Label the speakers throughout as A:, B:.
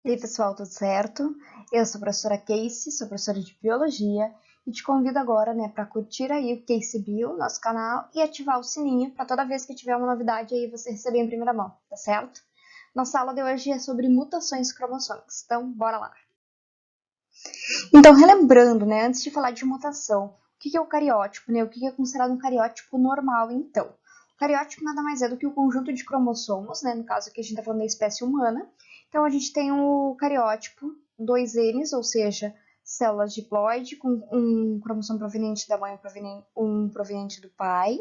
A: E aí, pessoal, tudo certo? Eu sou a professora Casey, sou professora de Biologia e te convido agora, para curtir aí o Casey Bio, nosso canal, e ativar o sininho para toda vez que tiver uma novidade aí você receber em primeira mão, tá certo? Nossa aula de hoje é sobre mutações cromossômicas, então bora lá! Então, relembrando, antes de falar de mutação, o que é o cariótipo, O que é considerado um cariótipo normal, então? O cariótipo nada mais é do que o conjunto de cromossomos, no caso aqui a gente está falando da espécie humana. Então, a gente tem o cariótipo 2Ns, ou seja, células diploide com um cromossomo proveniente da mãe e um proveniente do pai.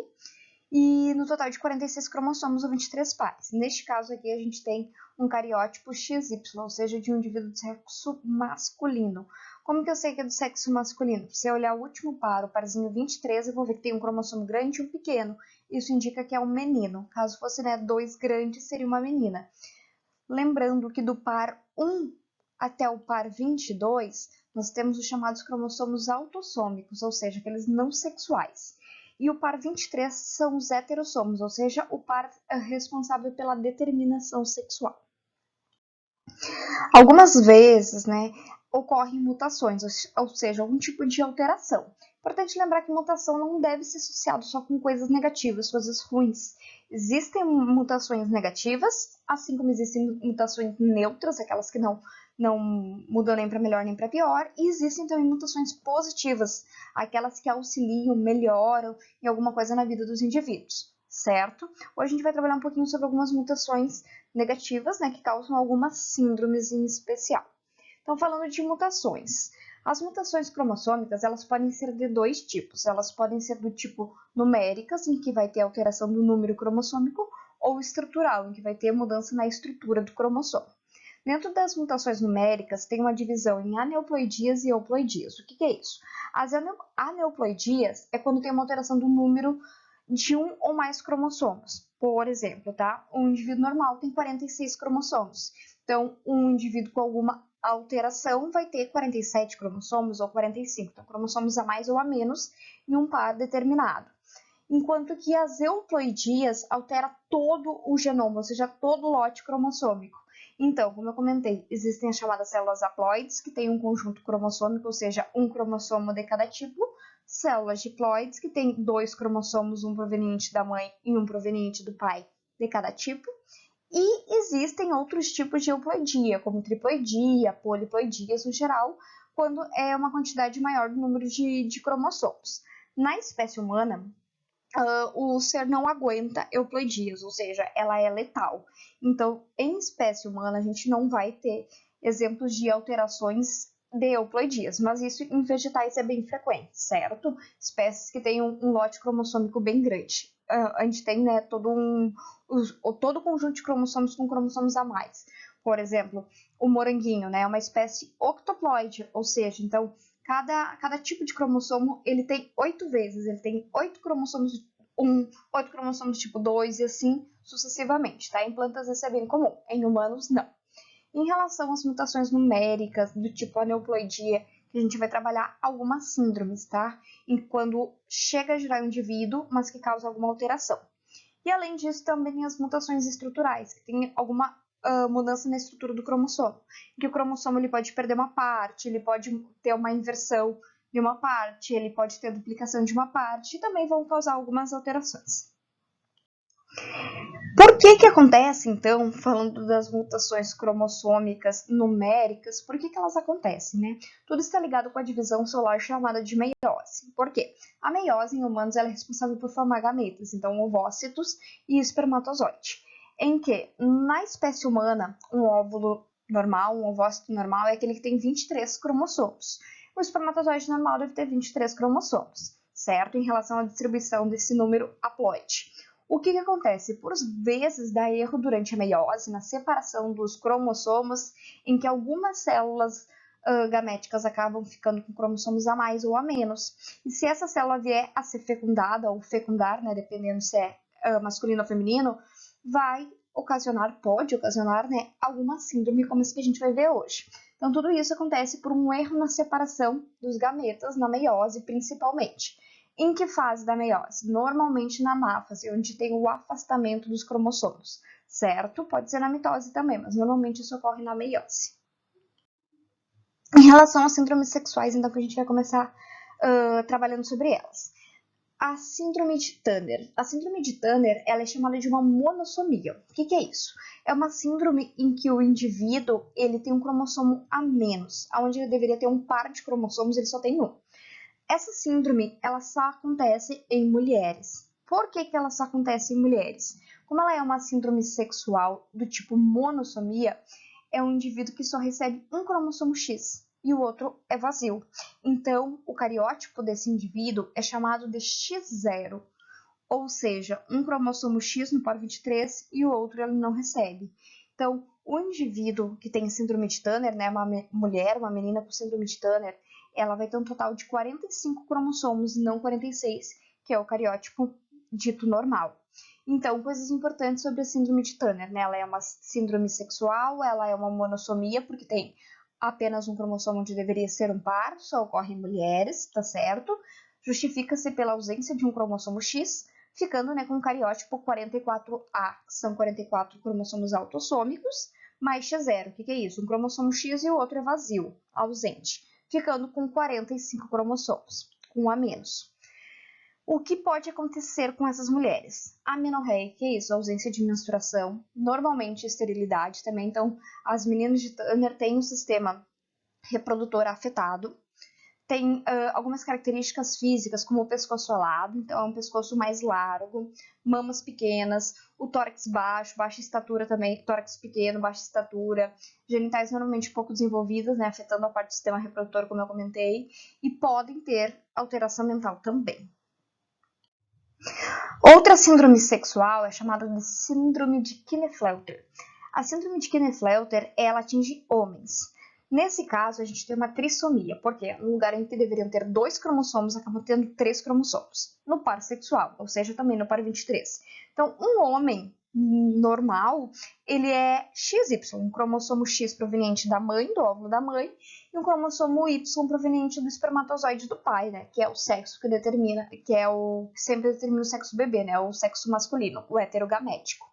A: E no total de 46 cromossomos ou 23 pares. Neste caso aqui a gente tem um cariótipo XY, ou seja, de um indivíduo de sexo masculino. Como que eu sei que é do sexo masculino? Se eu olhar o último par, o parzinho 23, eu vou ver que tem um cromossomo grande e um pequeno. Isso indica que é um menino. Caso fosse 2 grandes, seria uma menina. Lembrando que do par 1 até o par 22, nós temos os chamados cromossomos autossômicos, ou seja, aqueles não sexuais. E o par 23 são os heterossomos, ou seja, o par responsável pela determinação sexual. Algumas vezes, ocorrem mutações, ou seja, algum tipo de alteração. Importante lembrar que mutação não deve ser associada só com coisas negativas, coisas ruins. Existem mutações negativas, assim como existem mutações neutras, aquelas que não mudam nem para melhor nem para pior, e existem também mutações positivas, aquelas que auxiliam, melhoram em alguma coisa na vida dos indivíduos, certo? Hoje a gente vai trabalhar um pouquinho sobre algumas mutações negativas, que causam algumas síndromes em especial. Então, falando de mutações. As mutações cromossômicas, elas podem ser de dois tipos. Elas podem ser do tipo numéricas, em que vai ter alteração do número cromossômico, ou estrutural, em que vai ter mudança na estrutura do cromossomo. Dentro das mutações numéricas, tem uma divisão em aneuploidias e euploidias. O que é isso? As aneuploidias é quando tem uma alteração do número de um ou mais cromossomos. Por exemplo, um indivíduo normal tem 46 cromossomos. Então, um indivíduo com alguma alteração vai ter 47 cromossomos ou 45, então cromossomos a mais ou a menos em um par determinado. Enquanto que as euploidias altera todo o genoma, ou seja, todo o lote cromossômico. Então, como eu comentei, existem as chamadas células haploides, que têm um conjunto cromossômico, ou seja, um cromossomo de cada tipo, células diploides, que têm 2 cromossomos, um proveniente da mãe e um proveniente do pai de cada tipo. E existem outros tipos de euploidia, como triploidia, poliploidias no geral, quando é uma quantidade maior do número de cromossomos. Na espécie humana, o ser não aguenta euploidias, ou seja, ela é letal. Então, em espécie humana, a gente não vai ter exemplos de alterações de euploidias, mas isso em vegetais é bem frequente, certo? Espécies que têm um lote cromossômico bem grande. A gente tem todo o conjunto de cromossomos com cromossomos a mais. Por exemplo, o moranguinho, é uma espécie octoploide, ou seja, então cada tipo de cromossomo ele tem 8 vezes, ele tem 8 cromossomos 1, 8 cromossomos tipo 2 e assim sucessivamente, Em plantas isso é bem comum, em humanos não. Em relação às mutações numéricas do tipo aneuploidia, que a gente vai trabalhar algumas síndromes, quando chega a gerar um indivíduo, mas que causa alguma alteração. E além disso, também tem as mutações estruturais, que tem alguma mudança na estrutura do cromossomo, que o cromossomo ele pode perder uma parte, ele pode ter uma inversão de uma parte, ele pode ter duplicação de uma parte, e também vão causar algumas alterações. Por que acontece, então, falando das mutações cromossômicas numéricas, por que elas acontecem, Tudo está ligado com a divisão celular chamada de meiose. Por quê? A meiose em humanos ela é responsável por formar gametas, então ovócitos e espermatozoide. Em que, na espécie humana, um óvulo normal, um ovócito normal, é aquele que tem 23 cromossomos. O espermatozoide normal deve ter 23 cromossomos, certo? Em relação à distribuição desse número haploide. O que acontece? Por vezes dá erro durante a meiose, na separação dos cromossomos, em que algumas células gaméticas acabam ficando com cromossomos a mais ou a menos. E se essa célula vier a ser fecundada ou fecundar, dependendo se é masculino ou feminino, pode ocasionar alguma síndrome como essa que a gente vai ver hoje. Então, tudo isso acontece por um erro na separação dos gametas, na meiose principalmente. Em que fase da meiose? Normalmente na anáfase, onde tem o afastamento dos cromossomos, certo? Pode ser na mitose também, mas normalmente isso ocorre na meiose. Em relação às síndromes sexuais, então, que a gente vai começar trabalhando sobre elas. A síndrome de Turner. A síndrome de Turner, ela é chamada de uma monossomia. O que é isso? É uma síndrome em que o indivíduo ele tem um cromossomo a menos, onde ele deveria ter um par de cromossomos, ele só tem um. Essa síndrome, ela só acontece em mulheres. Por que ela só acontece em mulheres? Como ela é uma síndrome sexual do tipo monossomia, é um indivíduo que só recebe um cromossomo X e o outro é vazio. Então, o cariótipo desse indivíduo é chamado de X0, ou seja, um cromossomo X no par 23 e o outro ele não recebe. Então, o indivíduo que tem síndrome de Turner, né, uma mulher, uma menina com síndrome de Turner, ela vai ter um total de 45 cromossomos, não 46, que é o cariótipo dito normal. Então, coisas importantes sobre a síndrome de Turner, né? Ela é uma síndrome sexual, ela é uma monossomia, porque tem apenas um cromossomo onde deveria ser um par, só ocorre em mulheres, tá certo? Justifica-se pela ausência de um cromossomo X, ficando, né, com o cariótipo 44A, que são 44 cromossomos autossômicos, mais X0. O que é isso? Um cromossomo X e o outro é vazio, ausente, ficando com 45 cromossomos, um a menos. O que pode acontecer com essas mulheres? Amenorreia, que é isso? Ausência de menstruação, normalmente esterilidade também. Então, as meninas de Turner têm um sistema reprodutor afetado. Tem algumas características físicas, como o pescoço alado, então é um pescoço mais largo, mamas pequenas, o tórax baixo, baixa estatura também, tórax pequeno, baixa estatura, genitais normalmente pouco desenvolvidas, né, afetando a parte do sistema reprodutor, como eu comentei, e podem ter alteração mental também. Outra síndrome sexual é chamada de síndrome de Klinefelter. A síndrome de Klinefelter, ela atinge homens. Nesse caso, a gente tem uma trissomia, porque no lugar em que deveriam ter 2 cromossomos, acabam tendo 3 cromossomos. No par sexual, ou seja, também no par 23. Então, um homem normal, ele é XY, um cromossomo X proveniente da mãe, do óvulo da mãe, e um cromossomo Y proveniente do espermatozoide do pai, né, que é o sexo que determina, que é o que sempre determina o sexo do bebê, né, o sexo masculino, o heterogamético.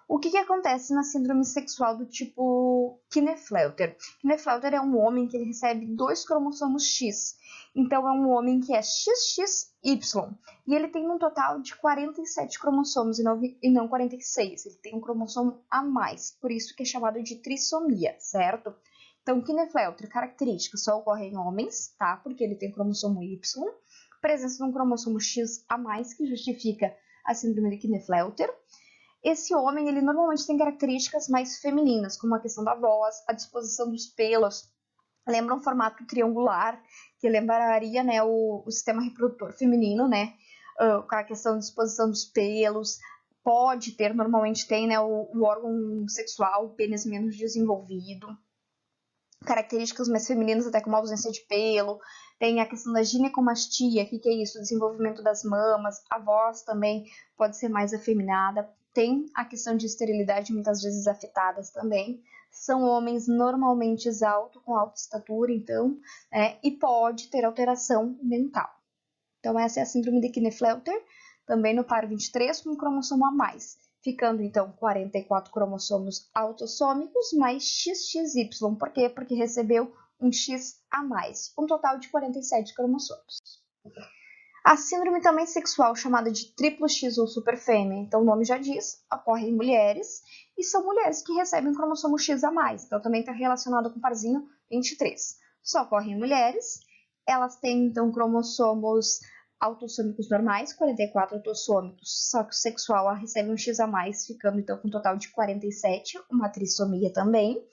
A: O que acontece na síndrome sexual do tipo Klinefelter? Klinefelter é um homem que ele recebe 2 cromossomos X. Então, é um homem que é XXY. E ele tem um total de 47 cromossomos e não 46. Ele tem um cromossomo a mais. Por isso que é chamado de trissomia, certo? Então, Klinefelter, característica, só ocorre em homens, tá? Porque ele tem cromossomo Y. Presença de um cromossomo X a mais, que justifica a síndrome de Klinefelter. Esse homem, ele normalmente tem características mais femininas, como a questão da voz, a disposição dos pelos. Lembra um formato triangular, que lembraria, né, o sistema reprodutor feminino, né? Com a questão de disposição dos pelos. Pode ter, normalmente tem, né, o órgão sexual, o pênis menos desenvolvido. Características mais femininas, até como a ausência de pelo. Tem a questão da ginecomastia, que é isso? O desenvolvimento das mamas. A voz também pode ser mais afeminada. Tem a questão de esterilidade, muitas vezes afetadas também. São homens normalmente altos, com alta estatura, então, né, e pode ter alteração mental. Então, essa é a síndrome de Klinefelter, também no par 23, com um cromossomo a mais, ficando, então, 44 cromossomos autossômicos mais XXY. Por quê? Porque recebeu um X a mais, um total de 47 cromossomos. A síndrome também sexual, chamada de triplo X ou superfêmea, então o nome já diz, ocorre em mulheres, e são mulheres que recebem um cromossomo X a mais, então também está relacionado com o parzinho 23. Só ocorre em mulheres, elas têm então cromossomos autossômicos normais, 44 autossômicos, só que o sexual recebe um X a mais, ficando então com um total de 47, uma trissomia também.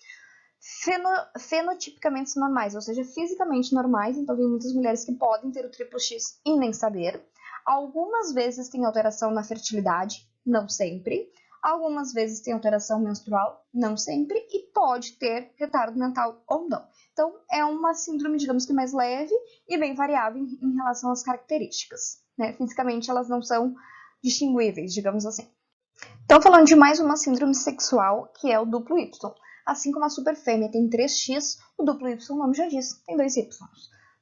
A: Fenotipicamente normais, ou seja, fisicamente normais, então tem muitas mulheres que podem ter o triplo X e nem saber. Algumas vezes tem alteração na fertilidade, não sempre. Algumas vezes tem alteração menstrual, não sempre. E pode ter retardo mental ou não. Então, é uma síndrome, digamos que mais leve e bem variável em relação às características, né? Fisicamente, elas não são distinguíveis, digamos assim. Então, falando de mais uma síndrome sexual, que é o duplo Y. Assim como a superfêmea tem 3X, o duplo Y, o nome já diz, tem 2 Y.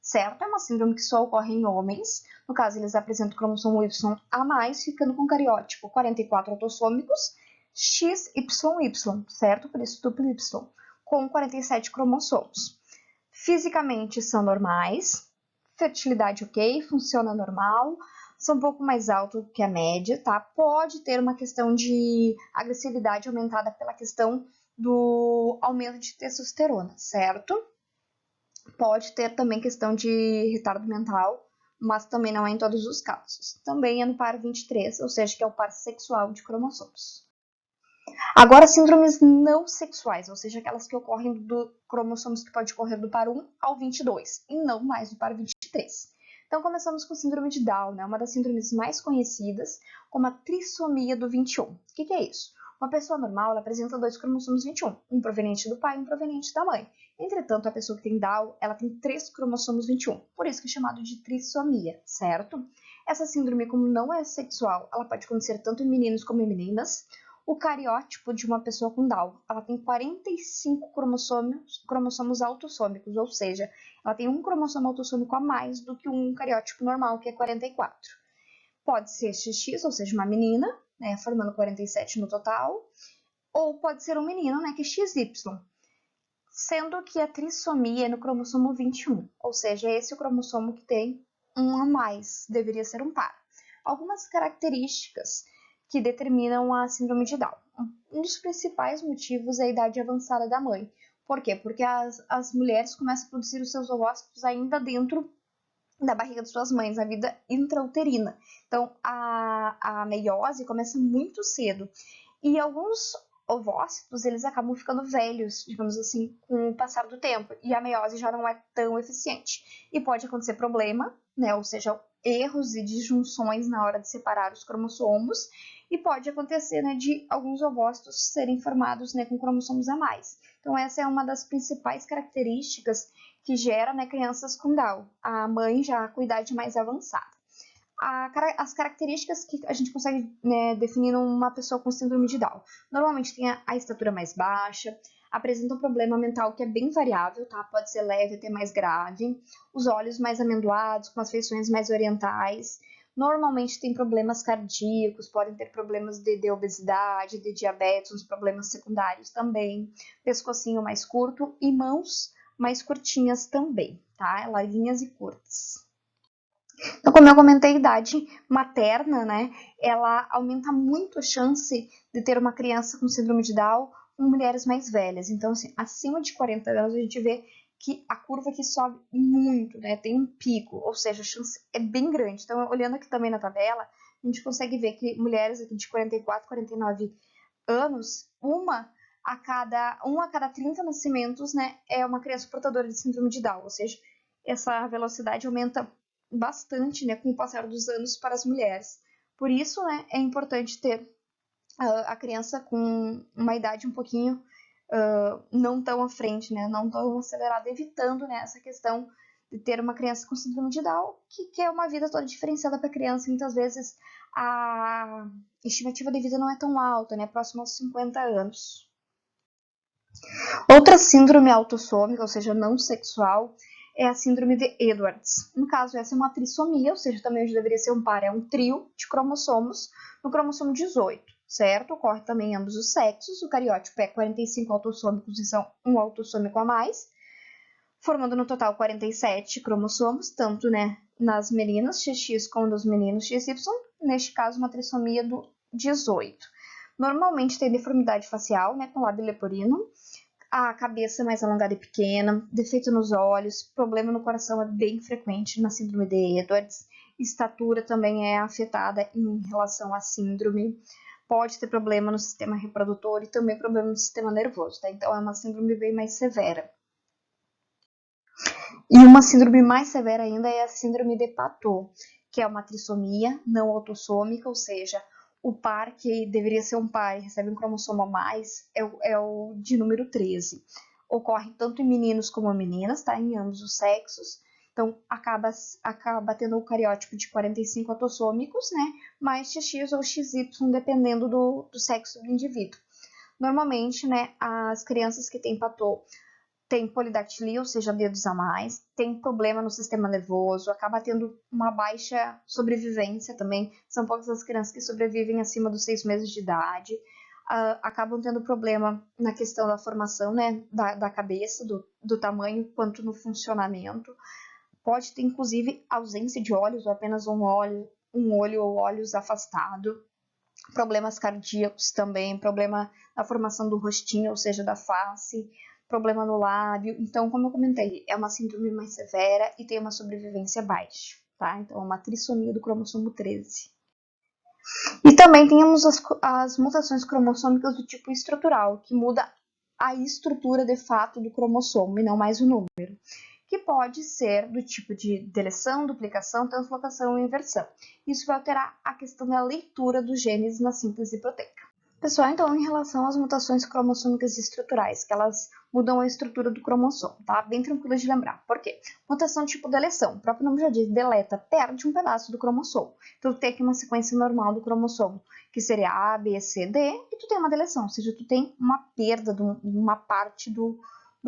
A: Certo? É uma síndrome que só ocorre em homens. No caso, eles apresentam o cromossomo Y a mais, ficando com cariótipo 44 autossômicos, XYY, certo? Por isso, duplo Y, com 47 cromossomos. Fisicamente são normais, fertilidade ok, funciona normal, são um pouco mais altos que a média, tá? Pode ter uma questão de agressividade aumentada pela questão do aumento de testosterona, certo? Pode ter também questão de retardo mental, mas também não é em todos os casos. Também é no par 23, ou seja, que é o par sexual de cromossomos. Agora, síndromes não sexuais, ou seja, aquelas que ocorrem do cromossomos que pode ocorrer do par 1 ao 22, e não mais do par 23. Então, começamos com síndrome de Down, né? Uma das síndromes mais conhecidas, como a trissomia do 21. O que é isso? Uma pessoa normal ela apresenta 2 cromossomos 21, um proveniente do pai e um proveniente da mãe. Entretanto, a pessoa que tem Down, ela tem 3 cromossomos 21, por isso que é chamado de trissomia, certo? Essa síndrome, como não é sexual, ela pode acontecer tanto em meninos como em meninas. O cariótipo de uma pessoa com Down, ela tem 45 cromossomos autossômicos, ou seja, ela tem um cromossomo autossômico a mais do que um cariótipo normal, que é 44. Pode ser XX, ou seja, uma menina, né, formando 47 no total, ou pode ser um menino, né, que é XY, sendo que a trissomia é no cromossomo 21, ou seja, esse é o cromossomo que tem um a mais, deveria ser um par. Algumas características que determinam a síndrome de Down. Um dos principais motivos é a idade avançada da mãe. Por quê? Porque as mulheres começam a produzir os seus ovócitos ainda dentro da barriga de suas mães, a vida intrauterina. Então, a meiose começa muito cedo. E alguns ovócitos, eles acabam ficando velhos, digamos assim, com o passar do tempo. E a meiose já não é tão eficiente. E pode acontecer problema, né? Ou seja, erros e disjunções na hora de separar os cromossomos. E pode acontecer, né, de alguns ovócitos serem formados, né, com cromossomos a mais. Então, essa é uma das principais características que gera, né, crianças com Down. A mãe já com idade mais avançada. As características que a gente consegue, né, definir numa pessoa com síndrome de Down. Normalmente tem a estatura mais baixa, apresenta um problema mental que é bem variável, tá? Pode ser leve até mais grave, os olhos mais amendoados, com as feições mais orientais. Normalmente tem problemas cardíacos, podem ter problemas de obesidade, de diabetes, uns problemas secundários também, pescocinho mais curto e mãos mais curtinhas também, tá? Larguinhas e curtas. Então, como eu comentei, a idade materna, né, ela aumenta muito a chance de ter uma criança com síndrome de Down com mulheres mais velhas. Então, assim, acima de 40 anos, a gente vê que a curva aqui sobe muito, né, tem um pico, ou seja, a chance é bem grande. Então, olhando aqui também na tabela, a gente consegue ver que mulheres aqui de 44, 49 anos, uma a cada 30 nascimentos, né, é uma criança portadora de síndrome de Down, ou seja, essa velocidade aumenta bastante, né, com o passar dos anos para as mulheres. Por isso, né, é importante ter a criança com uma idade um pouquinho não tão à frente, né, não tão acelerada, evitando, né, essa questão de ter uma criança com síndrome de Down, que quer uma vida toda diferenciada para a criança. Muitas vezes a estimativa de vida não é tão alta, né, próximo aos 50 anos. Outra síndrome autossômica, ou seja, não sexual, é a síndrome de Edwards. No caso, essa é uma trissomia, ou seja, também hoje deveria ser um par, é um trio de cromossomos no cromossomo 18, certo? Ocorre também em ambos os sexos, o cariótipo é 45 autossômicos e são um autossômico a mais, formando no total 47 cromossomos, tanto, né, nas meninas XX como nos meninos XY, neste caso uma trissomia do 18. Normalmente tem deformidade facial, né, com lábio leporino, a cabeça mais alongada e pequena, defeito nos olhos, problema no coração é bem frequente na síndrome de Edwards, estatura também é afetada em relação à síndrome, pode ter problema no sistema reprodutor e também problema no sistema nervoso, tá? Então é uma síndrome bem mais severa. E uma síndrome mais severa ainda é a síndrome de Patot, que é uma trissomia não autossômica, ou seja, o par que deveria ser um par e recebe um cromossomo a mais é o de número 13. Ocorre tanto em meninos como em meninas, tá? Em ambos os sexos. Então, acaba tendo o cariótipo de 45 autossômicos, né? Mais XX ou XY, dependendo do sexo do indivíduo. Normalmente, né, as crianças que têm Patot tem polidactilia, ou seja, dedos a mais, tem problema no sistema nervoso, acaba tendo uma baixa sobrevivência também, são poucas as crianças que sobrevivem acima dos 6 meses de idade, acabam tendo problema na questão da formação, né, da cabeça, do tamanho, quanto no funcionamento. Pode ter, inclusive, ausência de olhos, ou apenas um olho ou olhos afastado. Problemas cardíacos também, problema na formação do rostinho, ou seja, da face, problema no lábio. Então, como eu comentei, é uma síndrome mais severa e tem uma sobrevivência baixa, tá? Então, é uma trissomia do cromossomo 13. E também temos as mutações cromossômicas do tipo estrutural, que muda a estrutura de fato do cromossomo e não mais o número, que pode ser do tipo de deleção, duplicação, translocação e inversão. Isso vai alterar a questão da leitura dos genes na síntese proteica. Pessoal, então, em relação às mutações cromossômicas estruturais, que elas mudam a estrutura do cromossomo, tá? Bem tranquilo de lembrar. Por quê? Mutação tipo deleção, o próprio nome já diz, deleta, perde um pedaço do cromossomo. Então, tu tem aqui uma sequência normal do cromossomo, que seria A, B, C, D, e tu tem uma deleção, ou seja, tu tem uma perda de uma parte do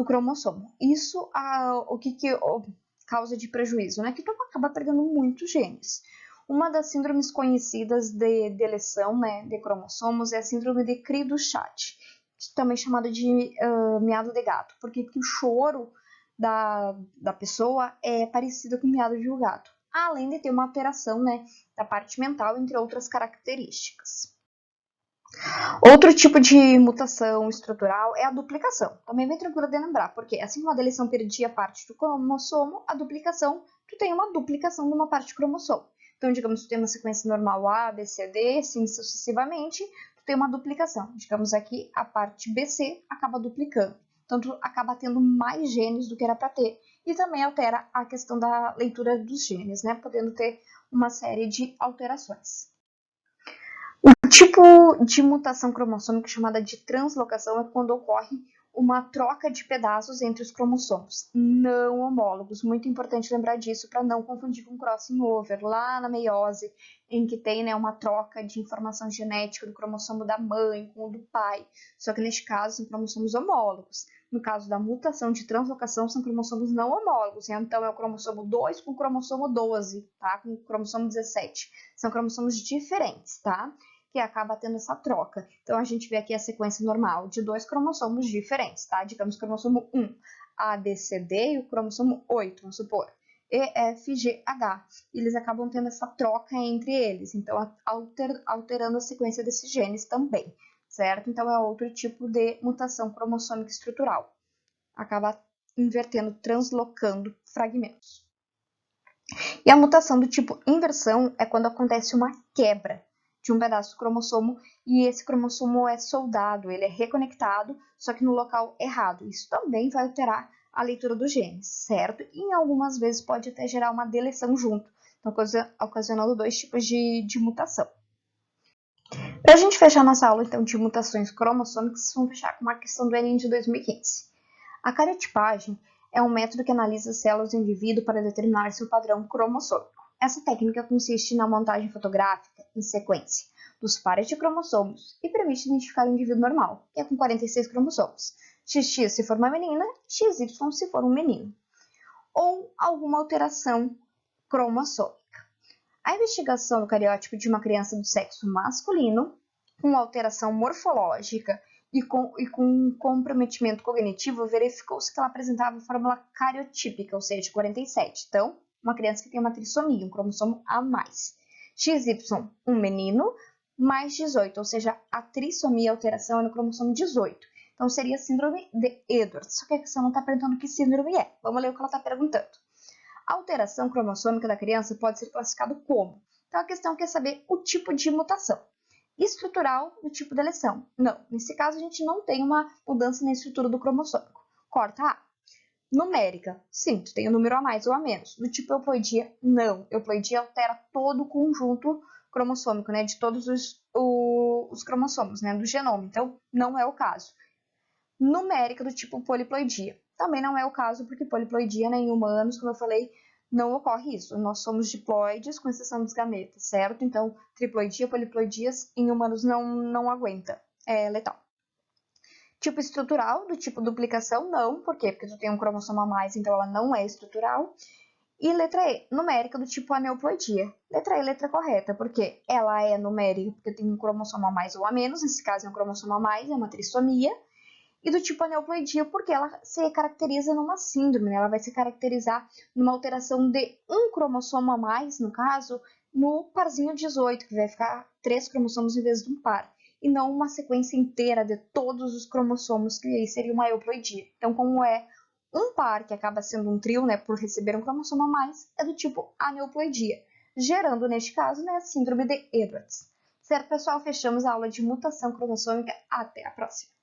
A: cromossomo. Isso, o que causa de prejuízo, né? Que tu acaba perdendo muitos genes. Uma das síndromes conhecidas de deleção, né, de cromossomos é a síndrome de Cri-du-Chat, também chamada de miado de gato, porque o choro da pessoa é parecido com o miado de um gato, além de ter uma alteração, né, da parte mental, entre outras características. Outro tipo de mutação estrutural é a duplicação. Também bem tranquilo de lembrar, porque assim como a deleção perdia parte do cromossomo, a duplicação, tu tem uma duplicação de uma parte do cromossomo. Então, digamos, tu tem uma sequência normal A, B, C, D, assim sucessivamente, tu tem uma duplicação. Digamos aqui, a parte BC acaba duplicando. Então, tu acaba tendo mais genes do que era para ter. E também altera a questão da leitura dos genes, né? Podendo ter uma série de alterações. O tipo de mutação cromossômica chamada de translocação é quando ocorre uma troca de pedaços entre os cromossomos não homólogos. Muito importante lembrar disso para não confundir com crossing over, lá na meiose, em que tem, né, uma troca de informação genética do cromossomo da mãe com o do pai. Só que neste caso são cromossomos homólogos. No caso da mutação de translocação, são cromossomos não homólogos. Então é o cromossomo 2 com o cromossomo 12, tá? Com o cromossomo 17. São cromossomos diferentes, tá? Que acaba tendo essa troca. Então, a gente vê aqui a sequência normal de dois cromossomos diferentes, tá? Digamos, cromossomo 1, ABCD, e o cromossomo 8, vamos supor, EFGH. Eles acabam tendo essa troca entre eles, então alterando a sequência desses genes também, certo? Então, é outro tipo de mutação cromossômica estrutural. Acaba invertendo, translocando fragmentos. E a mutação do tipo inversão é quando acontece uma quebra de um pedaço do cromossomo e esse cromossomo é soldado, ele é reconectado, só que no local errado. Isso também vai alterar a leitura dos genes, certo? E em algumas vezes pode até gerar uma deleção junto, então ocasionando dois tipos de mutação. Para a gente fechar nossa aula então de mutações cromossômicas, vamos fechar com uma questão do Enem de 2015. A cariotipagem é um método que analisa as células do indivíduo para determinar seu padrão cromossômico. Essa técnica consiste na montagem fotográfica, em sequência, dos pares de cromossomos e permite identificar o indivíduo normal, que é com 46 cromossomos, XX se for uma menina, XY se for um menino, ou alguma alteração cromossômica. A investigação do cariótipo de uma criança do sexo masculino, com alteração morfológica e com comprometimento cognitivo, verificou-se que ela apresentava a fórmula cariotípica, ou seja, 47. Então, uma criança que tem uma trissomia, um cromossomo a mais. XY, um menino, mais 18, ou seja, a trissomia, a alteração é no cromossomo 18. Então, seria a síndrome de Edwards. Só que a questão não está perguntando que síndrome é. Vamos ler o que ela está perguntando. A alteração cromossômica da criança pode ser classificada como? Então, a questão quer saber o tipo de mutação. Estrutural do tipo de deleção. Não, nesse caso a gente não tem uma mudança na estrutura do cromossômico. Corta A. Numérica. Sim, tu tem um número a mais ou a menos. Do tipo euploidia, não. Euploidia altera todo o conjunto cromossômico, né? De todos os cromossomos, né? Do genoma. Então, não é o caso. Numérica do tipo poliploidia. Também não é o caso, porque poliploidia, né, em humanos, como eu falei, não ocorre isso. Nós somos diploides, com exceção dos gametas, certo? Então, triploidia, poliploidias, em humanos não aguenta. É letal. Tipo estrutural, do tipo duplicação, não. Por quê? Porque tu tem um cromossomo a mais, então ela não é estrutural. E letra E, numérica do tipo aneuploidia. Letra E, letra correta, porque ela é numérica, porque tem um cromossomo a mais ou a menos, nesse caso é um cromossomo a mais, é uma trissomia. E do tipo aneuploidia, porque ela se caracteriza numa síndrome, né? Ela vai se caracterizar numa alteração de um cromossomo a mais, no caso, no parzinho 18, que vai ficar 3 cromossomos em vez de um par, e não uma sequência inteira de todos os cromossomos, que aí seria uma euploidia. Então, como é um par que acaba sendo um trio, né, por receber um cromossomo a mais, é do tipo aneuploidia, gerando, neste caso, né, a síndrome de Edwards. Certo, pessoal? Fechamos a aula de mutação cromossômica. Até a próxima!